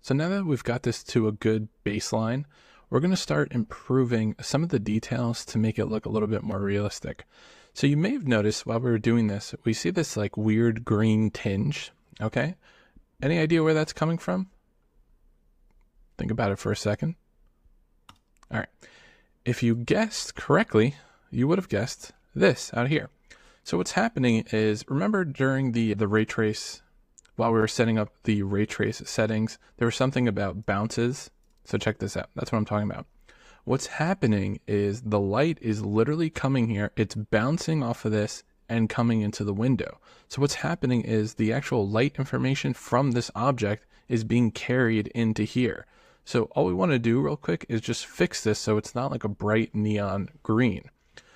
So now that we've got this to a good baseline, we're going to start improving some of the details to make it look a little bit more realistic. So you may have noticed while we were doing this, we see this like weird green tinge, okay? Any idea where that's coming from? Think about it for a second. All right. If you guessed correctly, you would have guessed this out here. So what's happening is, remember during the ray trace, while we were setting up the ray trace settings, there was something about bounces. So check this out. That's what I'm talking about. What's happening is the light is literally coming here. It's bouncing off of this and coming into the window. So what's happening is the actual light information from this object is being carried into here. So all we want to do real quick is just fix this so it's not like a bright neon green.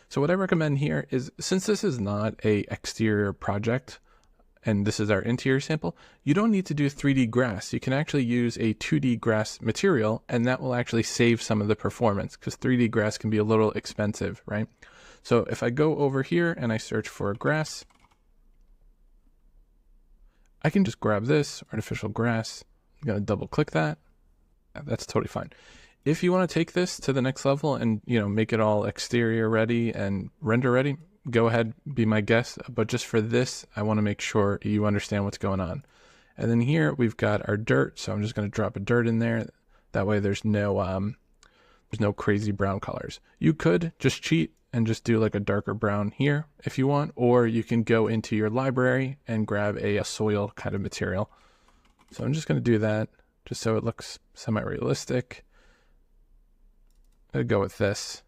So what I recommend here is, since this is not a exterior project and this is our interior sample, you don't need to do 3D grass. You can actually use a 2D grass material, and that will actually save some of the performance, because 3D grass can be a little expensive, right? So if I go over here and I search for grass, I can just grab this artificial grass. I'm going to double click that. That's totally fine. If you want to take this to the next level and, make it all exterior ready and render ready, go ahead, be my guest. But just for this, I want to make sure you understand what's going on. And then here we've got our dirt. So I'm just going to drop a dirt in there. That way there's no crazy brown colors. You could just cheat and just do like a darker brown here if you want, or you can go into your library and grab a soil kind of material. So I'm just going to do that just so it looks semi-realistic. I'll go with this.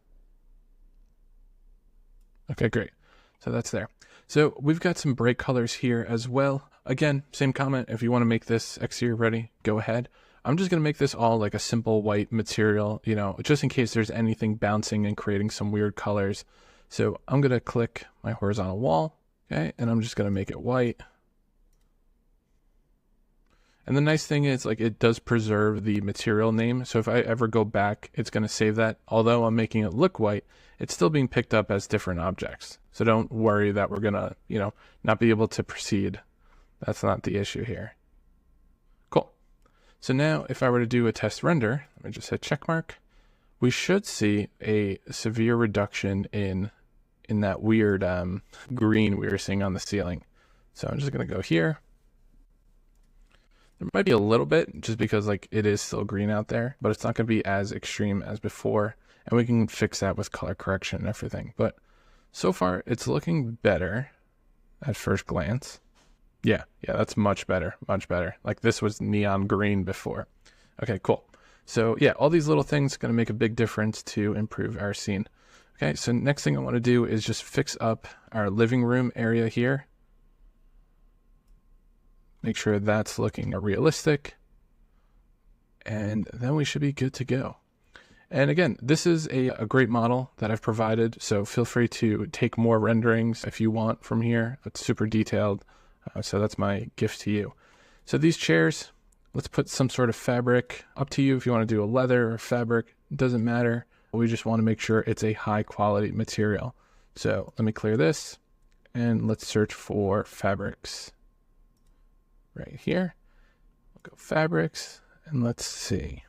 Okay, great. So that's there. So we've got some bright colors here as well. Again, same comment. If you want to make this exterior ready, go ahead. I'm just going to make this all like a simple white material, just in case there's anything bouncing and creating some weird colors. So I'm going to click my horizontal wall, okay, and I'm just going to make it white. And the nice thing is, like, it does preserve the material name. So if I ever go back, it's going to save that. Although I'm making it look white, it's still being picked up as different objects. So don't worry that we're going to, not be able to proceed. That's not the issue here. Cool. So now if I were to do a test render, let me just hit check mark. We should see a severe reduction in that weird green we were seeing on the ceiling. So I'm just going to go here. There might be a little bit, just because like it is still green out there, but it's not going to be as extreme as before. And we can fix that with color correction and everything. But so far it's looking better at first glance. Yeah, that's much better, much better. Like this was neon green before. Okay, cool. So yeah, all these little things are going to make a big difference to improve our scene. Okay, so next thing I want to do is just fix up our living room area here. Make sure that's looking realistic. And then we should be good to go. And again, this is a great model that I've provided. So feel free to take more renderings if you want from here. It's super detailed. So that's my gift to you. So these chairs, let's put some sort of fabric. Up to you if you want to do a leather or fabric. It doesn't matter. We just want to make sure it's a high quality material. So let me clear this and let's search for fabrics. Right here, we'll go fabrics, and let's see.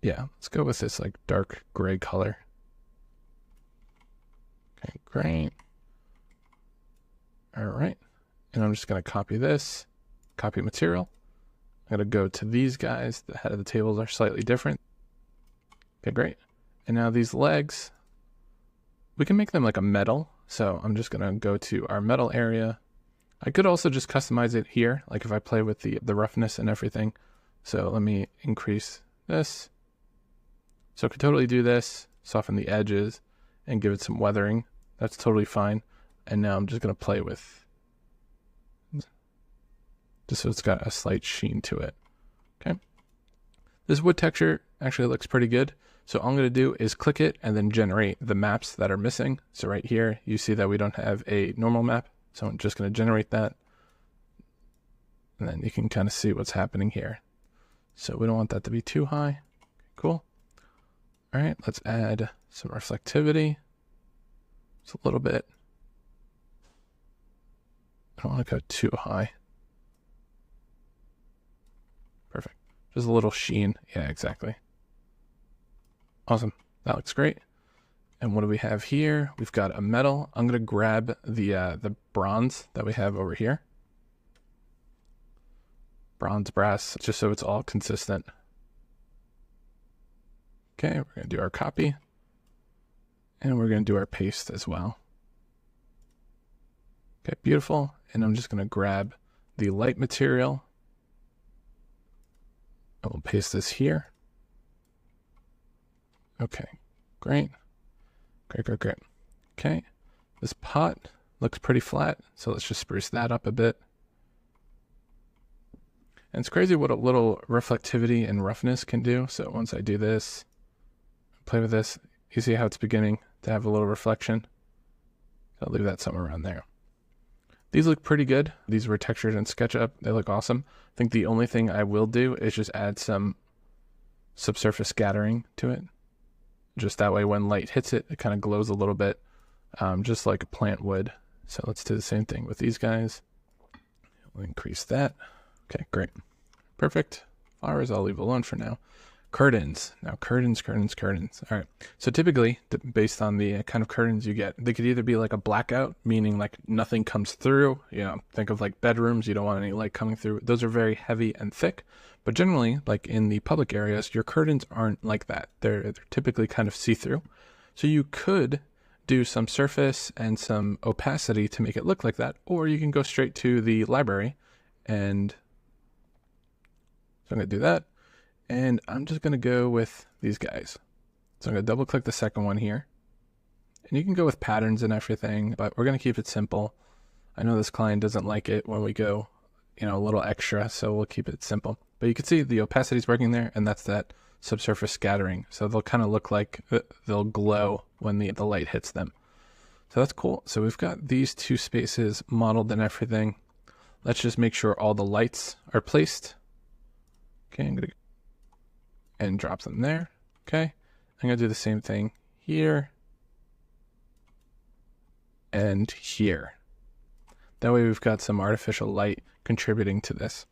Yeah, let's go with this like dark gray color. Okay, great. All right, and I'm just gonna copy this, copy material. I'm gonna go to these guys. The head of the tables are slightly different. Okay, great. And now these legs, we can make them like a metal. So I'm just gonna go to our metal area. I could also just customize it here, like if I play with the roughness and everything. So let me increase this. So I could totally do this, soften the edges, and give it some weathering. That's totally fine. And now I'm just going to play with, just so it's got a slight sheen to it. Okay. This wood texture actually looks pretty good. So all I'm going to do is click it and then generate the maps that are missing. So right here, you see that we don't have a normal map. So I'm just going to generate that. And then you can kind of see what's happening here. So we don't want that to be too high. Cool. All right, let's add some reflectivity. Just a little bit. I don't want to go too high. Perfect. Just a little sheen. Yeah, exactly. Awesome. That looks great. And what do we have here? We've got a metal. I'm going to grab the bronze that we have over here. Bronze, brass, just so it's all consistent. Okay, we're going to do our copy. And we're going to do our paste as well. Okay, beautiful. And I'm just going to grab the light material. I will paste this here. Okay, great. Great. Okay, this pot looks pretty flat, so let's just spruce that up a bit. And it's crazy what a little reflectivity and roughness can do. So once I do this, play with this, you see how it's beginning to have a little reflection. I'll leave that somewhere around there. These look pretty good. These were textured in SketchUp. They look awesome. I think the only thing I will do is just add some subsurface scattering to it. Just that way when light hits it, it kind of glows a little bit, just like a plant would. So let's do the same thing with these guys. We'll increase that. Okay, great. Perfect. Flowers I'll leave alone for now. Curtains. Now curtains. All right. So typically, based on the kind of curtains you get, they could either be like a blackout, meaning like nothing comes through. You know, think of like bedrooms. You don't want any light coming through. Those are very heavy and thick. But generally, like in the public areas, your curtains aren't like that. They're typically kind of see-through. So you could do some surface and some opacity to make it look like that, or you can go straight to the library. And so I'm going to do that. And I'm just going to go with these guys. So I'm going to double click the second one here. And you can go with patterns and everything, but we're going to keep it simple. I know this client doesn't like it when we go, you know, a little extra, so we'll keep it simple. But you can see the opacity is working there, and that's that subsurface scattering. So they'll kind of look like they'll glow when the light hits them. So that's cool. So we've got these two spaces modeled and everything. Let's just make sure all the lights are placed. Okay, I'm going to and drop them there. Okay, I'm going to do the same thing here and here. That way we've got some artificial light contributing to this.